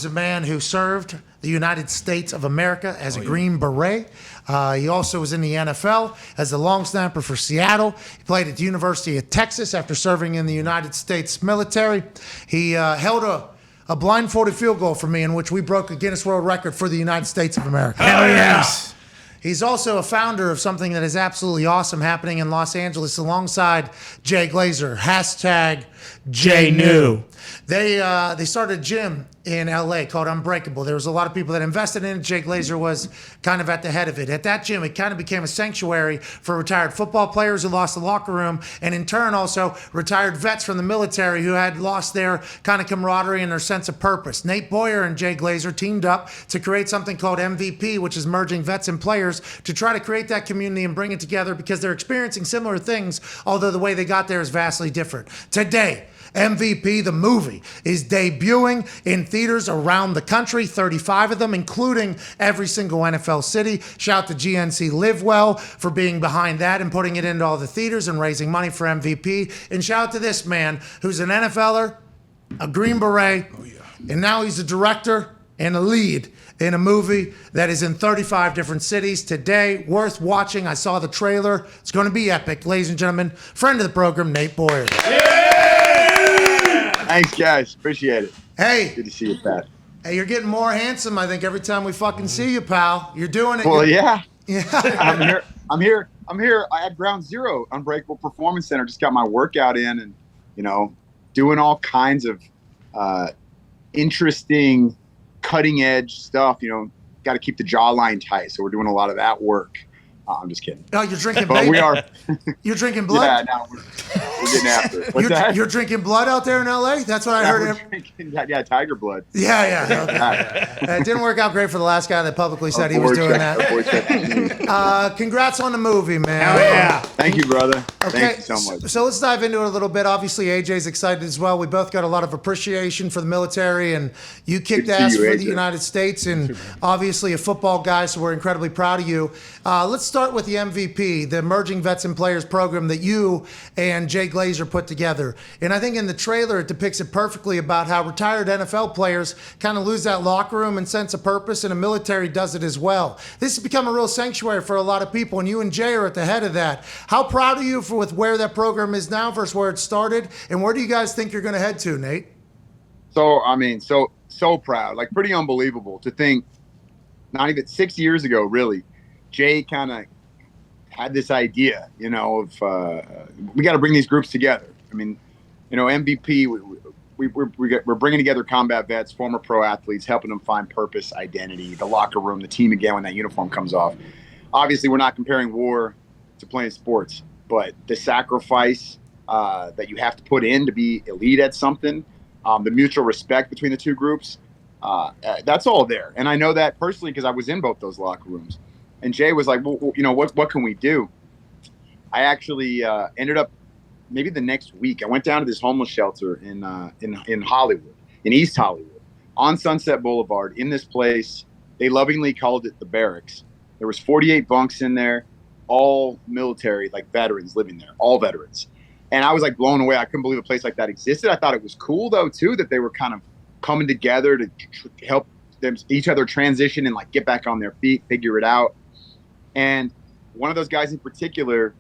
is a man who served the United States of America as a Green Beret. He also was in the NFL as a long snapper for Seattle. He played at the University of Texas after serving in the United States military. He held a blindfolded field goal for me in which we broke a Guinness World Record for the United States of America. Hell yes. He's also a founder of something that is absolutely awesome happening in Los Angeles alongside Jay Glazer. Hashtag JNew. They started a gym in LA called Unbreakable. There was a lot of people that invested in it. Jay Glazer was kind of at the head of it. At that gym, it kind of became a sanctuary for retired football players who lost the locker room, and in turn also retired vets from the military who had lost their kind of camaraderie and their sense of purpose. Nate Boyer and Jay Glazer teamed up to create something called MVP, which is merging vets and players to try to create that community and bring it together because they're experiencing similar things, although the way they got there is vastly different. Today, MVP, the movie, is debuting in theaters around the country, 35 of them, including every single NFL city. Shout out to GNC Live Well for being behind that and putting it into all the theaters and raising money for MVP. And shout out to this man who's an NFLer, a Green Beret, and now he's a director and a lead in a movie that is in 35 different cities today. Worth watching. I saw the trailer. It's going to be epic. Ladies and gentlemen, friend of the program, Nate Boyer. Thanks, guys. Appreciate it. Hey. Good to see you, Pat. Hey, you're getting more handsome, I think, every time we fucking see you, pal. You're doing it. Well, yeah. Yeah. I'm here. I at Ground Zero, Unbreakable Performance Center. Just got my workout in and, doing all kinds of interesting, cutting edge stuff. Got to keep the jawline tight. So we're doing a lot of that work. I'm just kidding. Oh, you're drinking but we are. You're drinking blood? Yeah, no, we're getting after it. What's that? You're drinking blood out there in LA? That's what I heard. Yeah, tiger blood. Yeah. Okay. It didn't work out great for the last guy that publicly said he was doing that. Congrats on the movie, man. Hell yeah. Thank you, brother. Okay, Thank you so much. So let's dive into it a little bit. Obviously, AJ's excited as well. We both got a lot of appreciation for the military, and you kicked ass for the United States, and obviously a football guy, so we're incredibly proud of you. Let's start with the MVP, the Emerging Vets and Players program that you and Jay Glazer put together. And I think in the trailer, it depicts it perfectly about how retired NFL players kind of lose that locker room and sense of purpose, and the military does it as well. This has become a real sanctuary for a lot of people, and you and Jay are at the head of that. How proud are you with where that program is now versus where it started, and where do you guys think you're going to head to, Nate? So proud, like pretty unbelievable to think not even 6 years ago, really, Jay kind of had this idea, of we got to bring these groups together. MVP, we're bringing together combat vets, former pro athletes, helping them find purpose, identity, the locker room, the team again when that uniform comes off. Obviously, we're not comparing war to playing sports, but the sacrifice that you have to put in to be elite at something, the mutual respect between the two groups, that's all there. And I know that personally because I was in both those locker rooms. And Jay was like, well, what can we do? I actually ended up maybe the next week. I went down to this homeless shelter in Hollywood, in East Hollywood, on Sunset Boulevard. In this place, they lovingly called it the barracks. There was 48 bunks in there, all military, like veterans living there, all veterans. And I was like blown away. I couldn't believe a place like that existed. I thought it was cool though too that they were kind of coming together to help them each other transition and like get back on their feet, figure it out. And one of those guys in particular,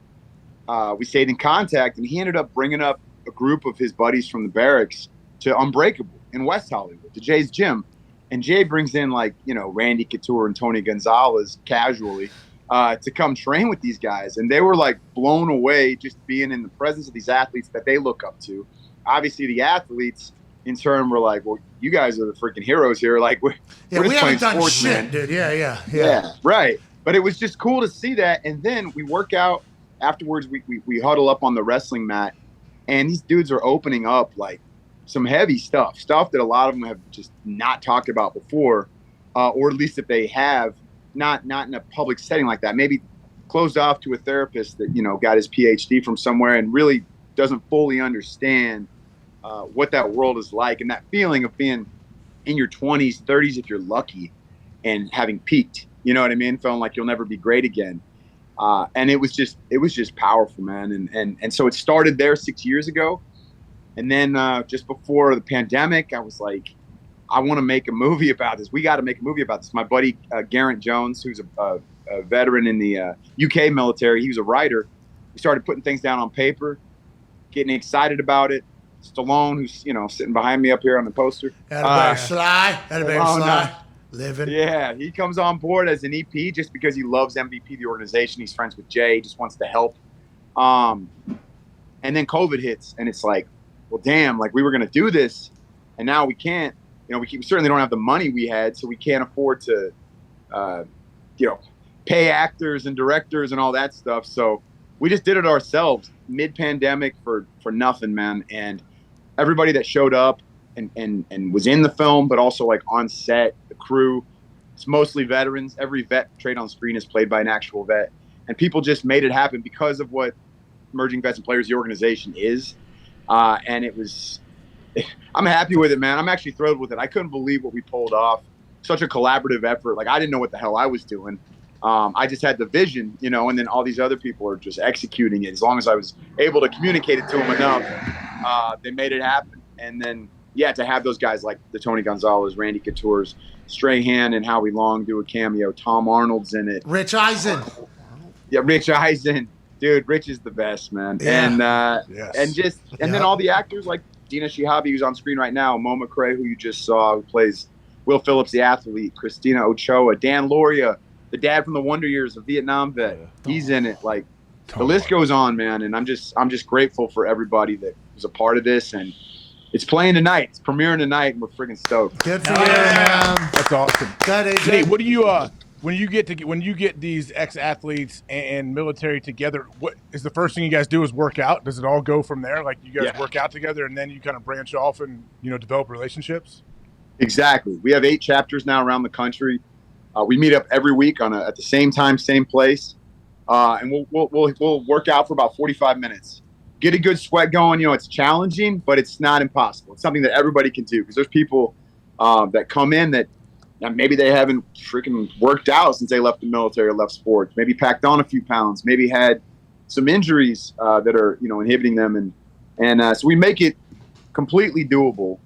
we stayed in contact, and he ended up bringing up a group of his buddies from the barracks to Unbreakable in West Hollywood, to Jay's gym. And Jay brings in Randy Couture and Tony Gonzalez casually to come train with these guys. And they were like blown away just being in the presence of these athletes that they look up to. Obviously, the athletes in turn were like, well, you guys are the freaking heroes here. Like, we're just we haven't done sports, shit, man. dude. Yeah, right. But it was just cool to see that. And then we work out afterwards. We huddle up on the wrestling mat, and these dudes are opening up like some heavy stuff that a lot of them have just not talked about before, or at least if they have, not in a public setting like that. Maybe closed off to a therapist that got his PhD from somewhere and really doesn't fully understand what that world is like, and that feeling of being in your 20s, 30s if you're lucky, and having peaked. You know what I mean? Feeling like you'll never be great again. And it was just powerful, man. And so it started there 6 years ago. And then just before the pandemic, I was like, I want to make a movie about this. We got to make a movie about this. My buddy Garrett Jones, who's a veteran in the UK military, he was a writer. We started putting things down on paper, getting excited about it. Stallone, who's sitting behind me up here on the poster. Sly. Living. Yeah, he comes on board as an EP just because he loves MVP, the organization. He's friends with Jay. He just wants to help. And then COVID hits, and it's like, well, damn, like we were going to do this, and now we can't. We certainly don't have the money we had, so we can't afford to, pay actors and directors and all that stuff. So we just did it ourselves mid-pandemic for nothing, man. And everybody that showed up and was in the film, but also like on set, the crew, it's mostly veterans. Every vet portrayed on screen is played by an actual vet. And people just made it happen because of what Emerging Vets and Players, the organization, is. And it was, I'm happy with it, man. I'm actually thrilled with it. I couldn't believe what we pulled off. Such a collaborative effort. Like, I didn't know what the hell I was doing. I just had the vision, and then all these other people are just executing it. As long as I was able to communicate it to them enough, they made it happen. And then, to have those guys like the Tony Gonzalez, Randy Couture's, Strahan and Howie Long do a cameo. Tom Arnold's in it. Rich Eisen. Yeah, Rich Eisen. Dude, Rich is the best, man. Yeah. And then all the actors like Dina Shihabi, who's on screen right now, Mo McRae, who you just saw, who plays Will Phillips, the athlete, Christina Ochoa, Dan Loria, the dad from the Wonder Years, a Vietnam vet. He's in it. Like, the list goes on, man. And I'm just grateful for everybody that was a part of this. And it's playing tonight. It's premiering tonight, and we're freaking stoked. Good for you, man. That's awesome. Good, AJ. Hey, what do you when you get these ex-athletes and military together? What is the first thing you guys do? Is work out? Does it all go from there? Like, you guys work out together, and then you kind of branch off and develop relationships? Exactly. We have 8 chapters now around the country. We meet up every week at the same time, same place, and we'll work out for about 45 minutes. Get a good sweat going. It's challenging, but it's not impossible. It's something that everybody can do, because there's people that come in that maybe they haven't freaking worked out since they left the military or left sports. Maybe packed on a few pounds. Maybe had some injuries that are inhibiting them, and so we make it completely doable,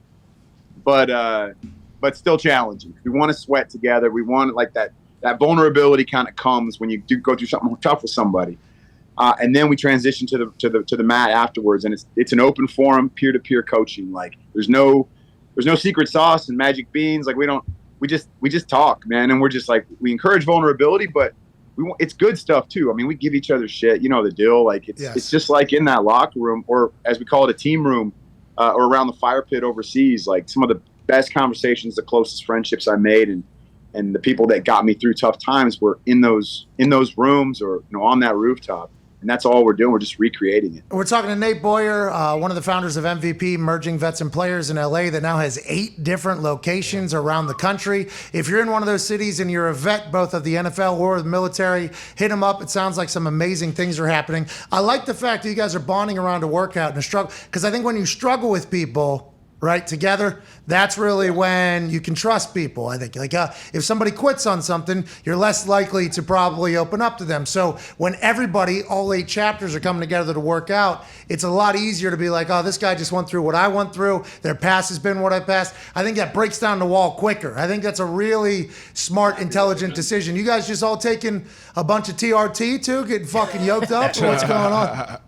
but still challenging. We want to sweat together. We want like that vulnerability kind of comes when you do go through something tough with somebody. And then we transition to the mat afterwards, and it's an open forum, peer-to-peer coaching. Like, there's no secret sauce and magic beans. Like, we just talk, man, and we're just like, we encourage vulnerability, but it's good stuff too. I mean, we give each other shit, the deal. Like, it's just like in that locker room, or as we call it, a team room, or around the fire pit overseas. Like, some of the best conversations, the closest friendships I made, and the people that got me through tough times were in those rooms, or on that rooftop. And that's all we're doing. We're just recreating it. We're talking to Nate Boyer, one of the founders of MVP, Emerging Vets and Players in LA, that now has 8 different locations around the country. If you're in one of those cities and you're a vet, both of the NFL or the military, hit them up. It sounds like some amazing things are happening. I like the fact that you guys are bonding around a workout and a struggle, because I think when you struggle with people, right, together, that's really when you can trust people. I think, like, if somebody quits on something, you're less likely to probably open up to them. So when everybody, all 8 chapters are coming together to work out, it's a lot easier to be like, oh, this guy just went through what I went through. Their past has been what I passed. I think that breaks down the wall quicker. I think that's a really smart, intelligent decision. You guys just all taking a bunch of TRT too, getting fucking yoked up? Or what's going on?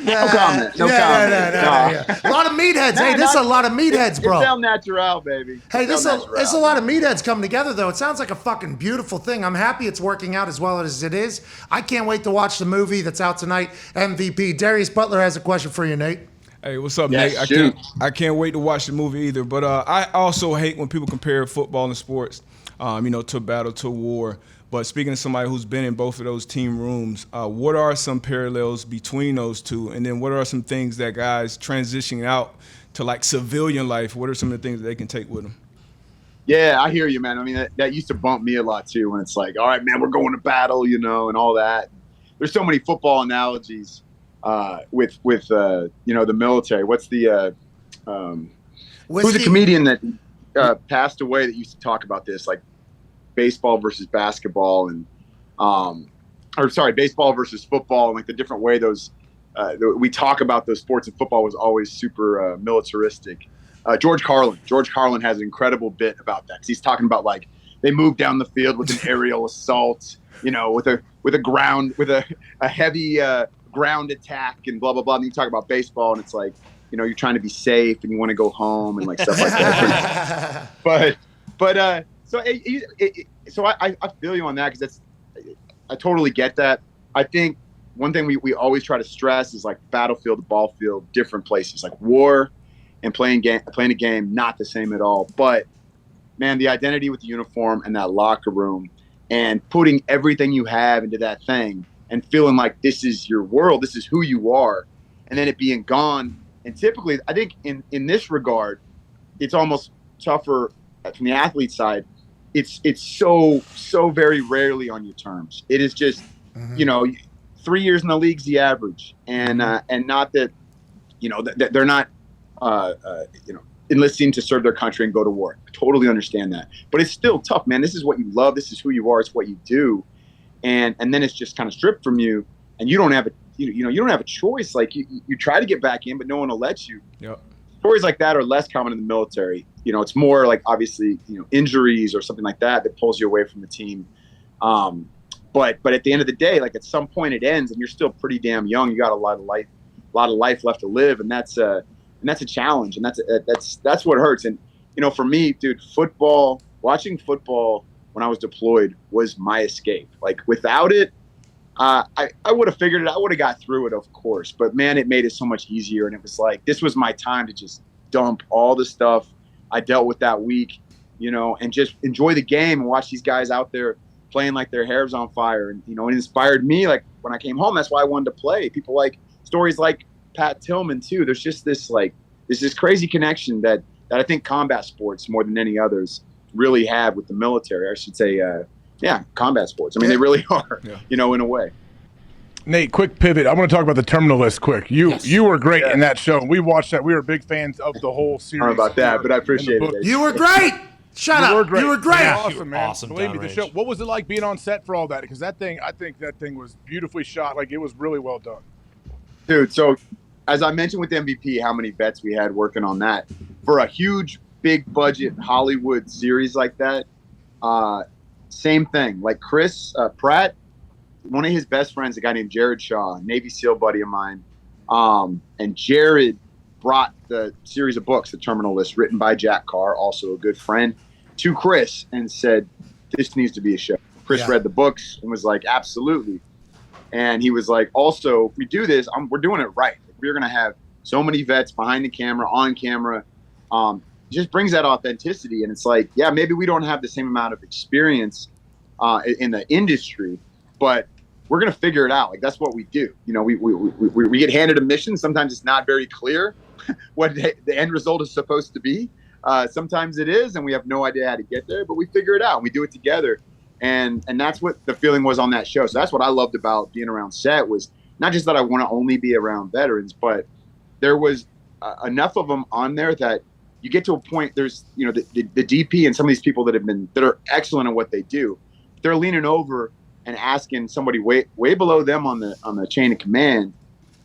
No comment. No comment. Yeah. A lot of meatheads. Hey, this is a lot of meatheads, bro. It's El Natural, baby. Hey, this is a lot of meatheads coming together, though. It sounds like a fucking beautiful thing. I'm happy it's working out as well as it is. I can't wait to watch the movie that's out tonight, MVP. Darius Butler has a question for you, Nate. Hey, what's up, Yes, Nate? I can't wait to watch the movie either. But I also hate when people compare football and sports, to battle, to war. But speaking to somebody who's been in both of those team rooms, what are some parallels between those two? And then what are some things that guys transitioning out to like civilian life, what are some of the things that they can take with them? Yeah, I hear you, man. I mean, that used to bump me a lot too, when it's like, all right, man, we're going to battle, and all that. There's so many football analogies with the military. What's the who's a comedian that passed away that used to talk about this, like baseball versus basketball, and baseball versus football, and like the different way those we talk about those sports, and football was always super militaristic. George Carlin has an incredible bit about that, because he's talking about like they moved down the field with an aerial assault, with a heavy ground attack and blah blah blah. And you talk about baseball, and it's like, you're trying to be safe and you want to go home and like stuff like that. So I feel you on that, because I totally get that. I think one thing we always try to stress is like battlefield to ball field, different places. Like war and playing a game, not the same at all. But man, the identity with the uniform and that locker room, and putting everything you have into that thing and feeling like this is your world, this is who you are, and then it being gone. And typically, I think in this regard, it's almost tougher from the athlete side. It's so very rarely on your terms. It is just, 3 years in the league's the average, and not that, that they're not, enlisting to serve their country and go to war. I totally understand that, but it's still tough, man. This is what you love. This is who you are. It's what you do, and then it's just kind of stripped from you, and you don't have you don't have a choice. Like you try to get back in, but no one will let you. Yep. Stories like that are less common in the military. It's more like obviously injuries or something like that pulls you away from the team. But at the end of the day, like at some point it ends, and you're still pretty damn young. You got a lot of life left to live, and that's a challenge, and that's what hurts. And for me, dude, watching football when I was deployed was my escape. Like without it, I would have figured it out. I would have got through it, of course. But man, it made it so much easier. And it was like, this was my time to just dump all the stuff I dealt with that week, and just enjoy the game and watch these guys out there playing like their hair's on fire. And, it inspired me. Like when I came home, that's why I wanted to play. People like stories like Pat Tillman too. There's just this crazy connection that I think combat sports more than any others really have with the military. I should say, combat sports. I mean, they really are, in a way. Nate, quick pivot. I want to talk about the Terminal List quick. You were great in that show. We watched that. We were big fans of the whole series. I don't know about that, but I appreciate it. You were great. Shut up. You were great. Yeah, awesome, man. Awesome, Believe me, Dahn the show. What was it like being on set for all that? Because I think that thing was beautifully shot. Like, it was really well done. Dude, so as I mentioned with MVP, how many vets we had working on that for a huge, big budget Hollywood series like that. Same thing. Like Chris Pratt, one of his best friends, a guy named Jared Shaw, Navy SEAL buddy of mine, and Jared brought the series of books, The Terminal List, written by Jack Carr, also a good friend, to Chris and said, this needs to be a show. Chris read the books and was like, absolutely. And he was like, also, if we do this, we're doing it right. We're going to have so many vets behind the camera, on camera. It just brings that authenticity. And it's like, yeah, maybe we don't have the same amount of experience in the industry, but we're going to figure it out. Like, that's what we do. We get handed a mission. Sometimes it's not very clear what the end result is supposed to be. Sometimes it is, and we have no idea how to get there, but we figure it out and we do it together. And that's what the feeling was on that show. So that's what I loved about being around set, was not just that I want to only be around veterans, but there was enough of them on there that you get to a point, there's, the DP and some of these people that are excellent at what they do. They're leaning over and asking somebody way below them on the chain of command,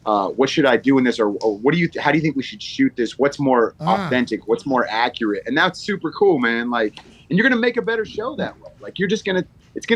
what should I do in this? Or how do you think we should shoot this? What's more authentic? What's more accurate? And that's super cool, man. Like, and you're going to make a better show that way. Like, it's going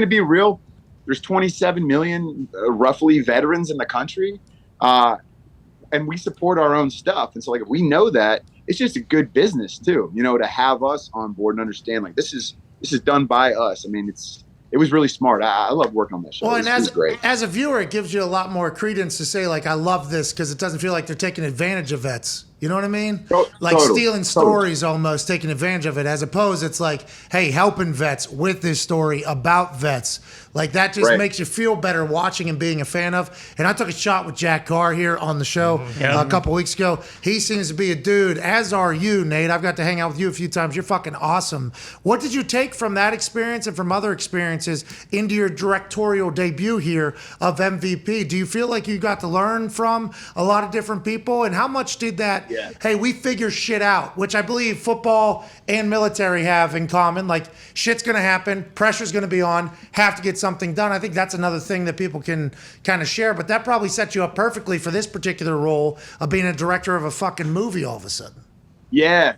to be real. There's 27 million roughly veterans in the country. And we support our own stuff. And so, like, if we know that, it's just a good business too, to have us on board and understand, like, this is done by us. I mean, it was really smart. I love working on that show. Well, it and was great. as a viewer, it gives you a lot more credence to say, like, I love this, because it doesn't feel like they're taking advantage of vets. You know what I mean? Like stealing stories, almost taking advantage of it, as opposed it's like, hey, helping vets with this story about vets. Like, that just makes you feel better watching and being a fan of. And I took a shot with Jack Carr here on the show a couple weeks ago. He seems to be a dude, as are you, Nate. I've got to hang out with you a few times. You're fucking awesome. What did you take from that experience and from other experiences into your directorial debut here of MVP? Do you feel like you got to learn from a lot of different people? And how much did that hey, we figure shit out, which I believe football and military have in common. Like, shit's going to happen, pressure's going to be on, have to get something done. I think that's another thing that people can kind of share, but that probably sets you up perfectly for this particular role of being a director of a fucking movie all of a sudden. Yeah,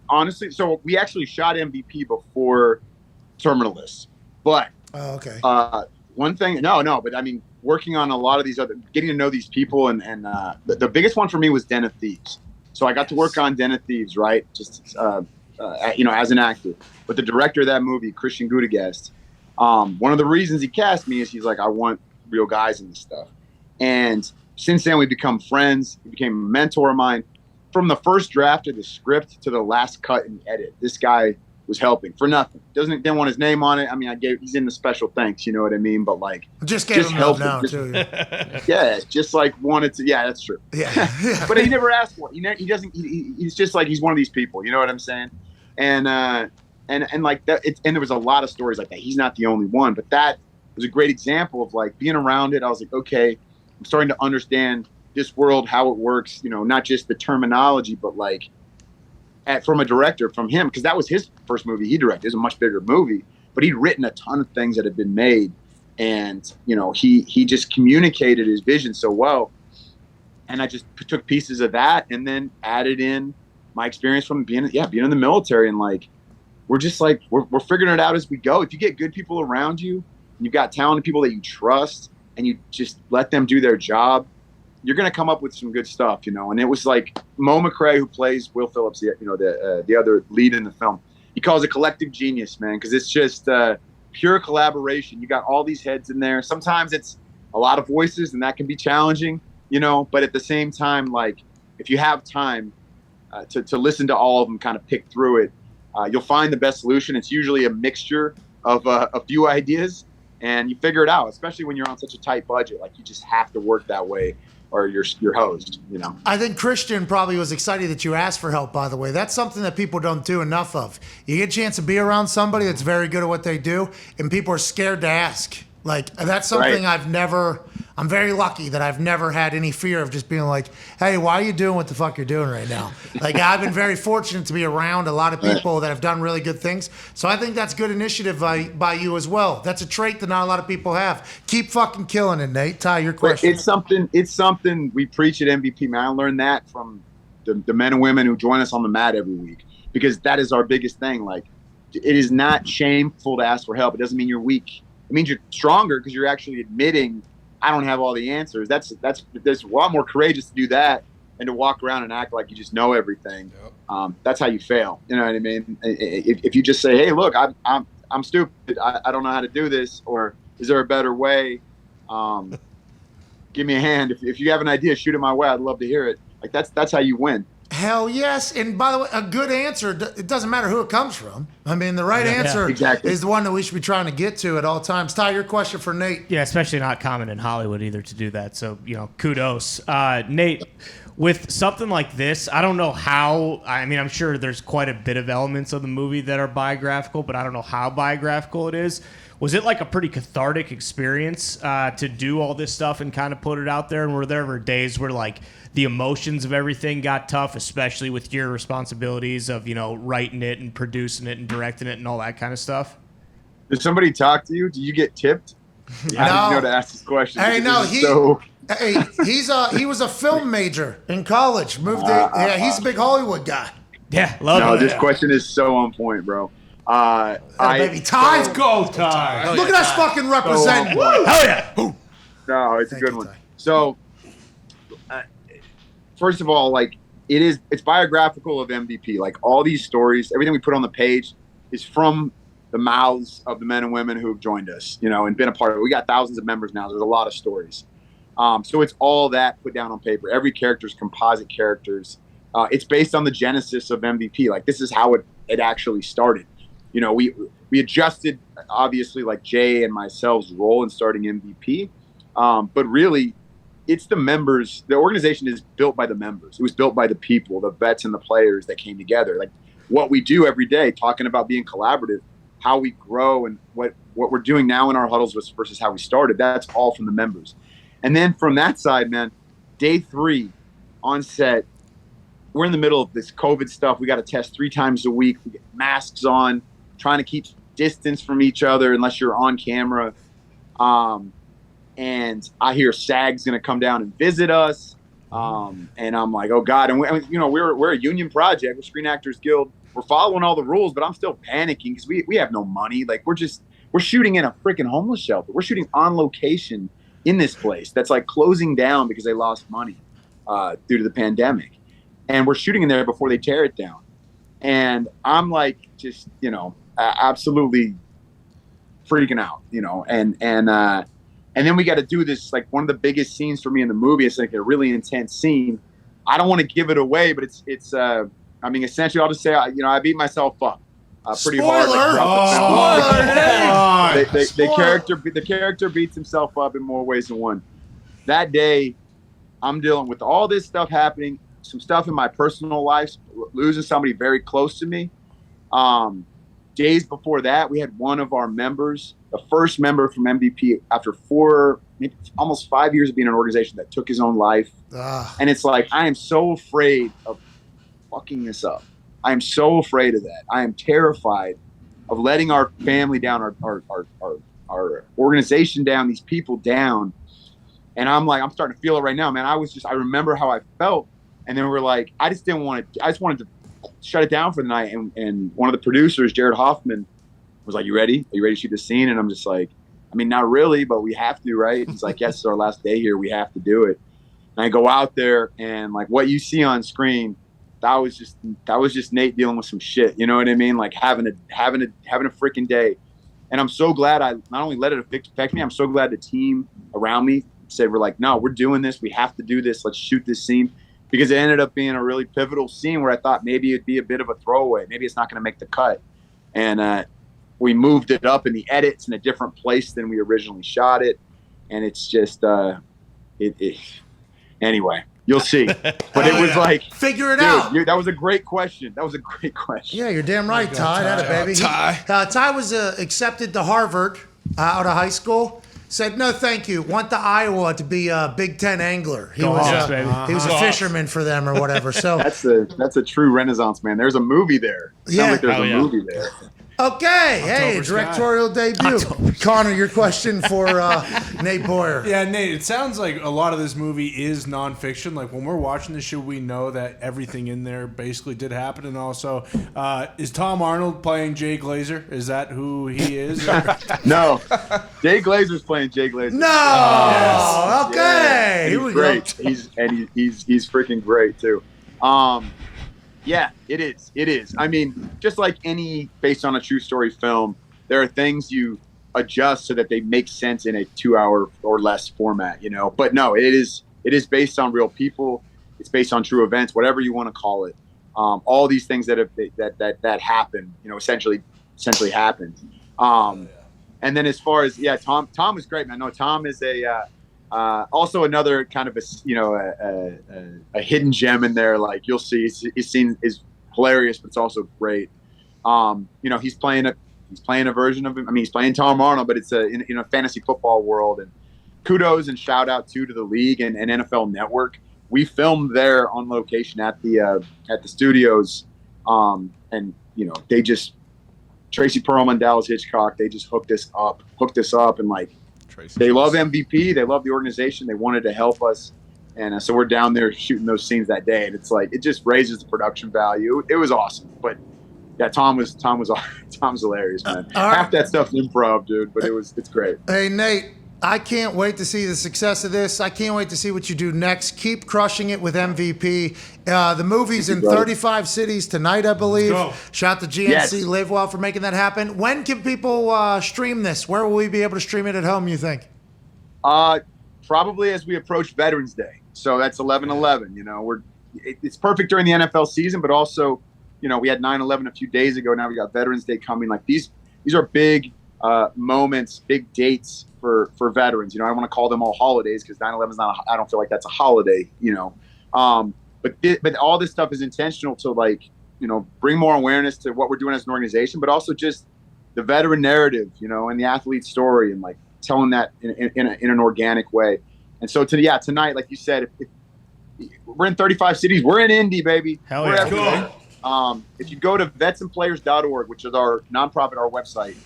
honestly, so we actually shot MVP before Terminalist, but one thing, but I mean, working on a lot of these getting to know these people, and the biggest one for me was Den of Thieves. So I got to work on Den of Thieves, right? Just as an actor. But the director of that movie, Christian Gudegast, one of the reasons he cast me is he's like, I want real guys in this stuff. And since then, we've become friends. He became a mentor of mine. From the first draft of the script to the last cut and edit, this guy was helping for nothing. Didn't want his name on it. I mean, he's in the special thanks, you know what I mean? But like, just gave him help now too. Yeah, just like wanted to. Yeah, that's true. Yeah. But he never asked for it. He doesn't. He's just like, he's one of these people. You know what I'm saying? And like that. And there was a lot of stories like that. He's not the only one, but that was a great example of like being around it. I was like, okay, I'm starting to understand this world, how it works. Not just the terminology, but like. From a director, from him, because that was his first movie he directed. It was a much bigger movie, but he'd written a ton of things that had been made, and he just communicated his vision so well. And I just took pieces of that and then added in my experience from being in the military, and like we're just like we're figuring it out as we go. If you get good people around you, and you've got talented people that you trust, and you just let them do their job, you're going to come up with some good stuff, And it was like Mo McRae, who plays Will Phillips, the other lead in the film. He calls it collective genius, man, because it's just pure collaboration. You got all these heads in there. Sometimes it's a lot of voices, and that can be challenging, But at the same time, like if you have time to listen to all of them, kind of pick through it, you'll find the best solution. It's usually a mixture of a few ideas, and you figure it out. Especially when you're on such a tight budget, like you just have to work that way. Or your host, I think Christian probably was excited that you asked for help, by the way. That's something that people don't do enough of. You get a chance to be around somebody that's very good at what they do, and people are scared to ask. Like, that's something I'm very lucky that I've never had any fear of just being like, hey, why are you doing what the fuck you're doing right now? Like, I've been very fortunate to be around a lot of people that have done really good things. So I think that's good initiative by you as well. That's a trait that not a lot of people have. Keep fucking killing it, Nate. Ty, your question. It's something we preach at MVP, man. I learned that from the men and women who join us on the mat every week, because that is our biggest thing. Like, it is not shameful to ask for help. It doesn't mean you're weak. It means you're stronger because you're actually admitting I don't have all the answers. That's a lot more courageous to do that and to walk around and act like you just know everything. Yep. That's how you fail. You know what I mean? If you just say, hey, look, I'm stupid. I don't know how to do this, or is there a better way? Give me a hand. If you have an idea, shoot it my way. I'd love to hear it. Like that's how you win. Hell yes. And by the way, a good answer, it doesn't matter who it comes from. I mean, the right answer is the one that we should be trying to get to at all times. Ty, your question for Nate. Yeah, especially not common in Hollywood either to do that. So, kudos. Nate, with something like this, I don't know how, I mean, I'm sure there's quite a bit of elements of the movie that are biographical, but I don't know how biographical it is. Was it like a pretty cathartic experience to do all this stuff and kind of put it out there? And were there ever days where like the emotions of everything got tough, especially with your responsibilities of, writing it and producing it and directing it and all that kind of stuff? Did somebody talk to you? Did you get tipped? How did you know to ask this question? Hey, no, he was a film major in college. He's a big Hollywood guy. Yeah, love it. No, this question is so on point, bro. Baby, Ty. Let's go, Ty. Look at us fucking representing. Hell yeah. No, it's a good one. So, first of all, like it's biographical of MVP. Like all these stories, everything we put on the page is from the mouths of the men and women who have joined us, and been a part of it. We got thousands of members now. There's a lot of stories. So it's all that put down on paper. Every character's composite characters. It's based on the genesis of MVP. Like this is how it actually started. We adjusted, obviously, like Jay and myself's role in starting MVP. But really, it's the members. The organization is built by the members. It was built by the people, the vets and the players that came together. Like what we do every day, talking about being collaborative, how we grow, and what we're doing now in our huddles versus how we started. That's all from the members. And then from that side, man, day 3 on set, we're in the middle of this COVID stuff. We got to test 3 times a week. We get masks on, trying to keep distance from each other unless you're on camera. And I hear SAG's going to come down and visit us. And I'm like, oh God. And we're a union project, we're Screen Actors Guild. We're following all the rules, but I'm still panicking because we have no money. Like we're shooting in a freaking homeless shelter. We're shooting on location in this place that's like closing down because they lost money due to the pandemic. And we're shooting in there before they tear it down. And I'm like, just, absolutely freaking out, and then we got to do this, like one of the biggest scenes for me in the movie. It's like a really intense scene. I don't want to give it away, but it's essentially I'll just say, I beat myself up pretty hard. Like, the character beats himself up in more ways than one. That day, I'm dealing with all this stuff happening, some stuff in my personal life, losing somebody very close to me. Days before that, we had one of our members, the first member from MVP, after almost 5 years of being in an organization, that took his own life. And it's like, I am so afraid of fucking this up. I am so afraid of that. I am terrified of letting our family down, our organization down, these people down. And I'm like, I'm starting to feel it right now, man. I remember how I felt. And then we're like, I just wanted to shut it down for the night. And one of the producers, Jared Hoffman, was like, you ready? Are you ready to shoot the scene? And I'm just like, I mean, not really, but we have to, right? He's like, yes, it's our last day here. We have to do it. And I go out there, and like what you see on screen, that was just Nate dealing with some shit. You know what I mean? Like having a freaking day. And I'm so glad I not only let it affect me, I'm so glad the team around me said, we're like, no, we're doing this. We have to do this. Let's shoot this scene. Because it ended up being a really pivotal scene where I thought maybe it'd be a bit of a throwaway. Maybe it's not going to make the cut. And we moved it up in the edits in a different place than we originally shot it. And it's just, anyway, you'll see. But it was like, figure it out. That was a great question. Yeah, you're damn right, Ty. That baby. Ty was accepted to Harvard out of high school. Said, no, thank you. Want the Iowa to be a Big Ten angler. He was a fisherman for them or whatever. So that's a true Renaissance man. There's a movie there. Sounds like there's a movie there. Okay, hey, directorial debut. Connor, your question for Nate Boyer. Yeah, Nate, it sounds like a lot of this movie is nonfiction. Like when we're watching this show, we know that everything in there basically did happen. And also, is Tom Arnold playing Jay Glazer? Is that who he is? No, Jay Glazer's playing Jay Glazer. No, yes. Okay, he's great. He's freaking great too. Yeah, it is. I mean, just like any based on a true story film, there are things you adjust so that they make sense in a 2-hour or less format, But no, it is based on real people. It's based on true events, whatever you want to call it. All these things that happen, essentially happened. And then as far as Tom was great, man. No, Tom is also another kind of a hidden gem in there. Like you'll see, his scene is hilarious, but it's also great. He's playing a version of him. I mean, he's playing Tom Arnold, but it's in a fantasy football world. And kudos and shout out to the league and NFL Network. We filmed there on location at the studios, and they just Tracy Perlman, Dallas Hitchcock. They just hooked us up, and like. They love MVP. They love the organization. They wanted to help us. And so we're down there shooting those scenes that day. And it's like, it just raises the production value. It was awesome. But yeah, Tom's hilarious, man. Half that stuff's improv, dude, but it's great. Hey, Nate, I can't wait to see the success of this. I can't wait to see what you do next. Keep crushing it with MVP. The movie's in 35 cities tonight, I believe. Shout out to GNC Live Well for making that happen. When can people stream this? Where will we be able to stream it at home, you think? Probably as we approach Veterans Day. So that's 11/11. It's perfect during the NFL season, but also, we had 9/11 a few days ago. Now we got Veterans Day coming. Like these are big moments, big dates for veterans. I don't want to call them all holidays because 9/11 is not. I don't feel like that's a holiday. But all this stuff is intentional to bring more awareness to what we're doing as an organization, but also just the veteran narrative, and the athlete story, and like, telling that in an organic way. And so tonight, like you said, we're in 35 cities. We're in Indy, baby. Hell We're yeah. everywhere. If you go to vetsandplayers.org, which is our nonprofit, our website,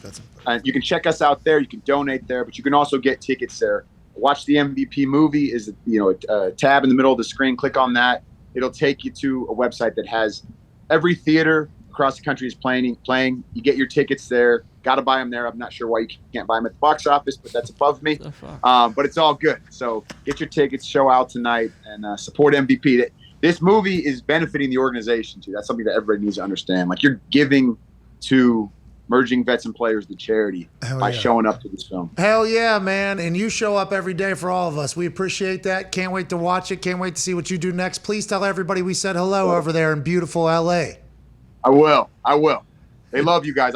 you can check us out there. You can donate there, but you can also get tickets there. Watch the MVP movie is a tab in the middle of the screen. Click on that. It'll take you to a website that has every theater across the country is playing. You get your tickets there. Got to buy them there. I'm not sure why you can't buy them at the box office, but that's above me. But it's all good. So get your tickets, show out tonight, and support MVP. This movie is benefiting the organization too. That's something that everybody needs to understand. Like, you're giving to Merging Vets and Players, the charity, by showing up to this film. Hell yeah, man. And you show up every day for all of us. We appreciate that. Can't wait to watch it. Can't wait to see what you do next. Please tell everybody we said hello over there in beautiful LA. I will. They love you guys.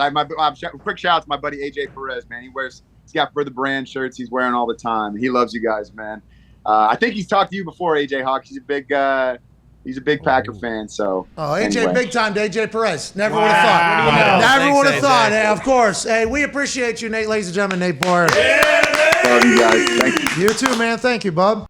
Quick shout out to my buddy AJ Perez, man. He's got For the Brand shirts he's wearing all the time. He loves you guys, man. I think he's talked to you before, AJ Hawk. He's a big Packer fan. So AJ, anyway. big time to AJ Perez. Never would have thought. Never would have thought. Hey, of course. Hey, we appreciate you, Nate, ladies and gentlemen. Nate Boyer. Love you guys. Thank you. You too, man. Thank you, bub.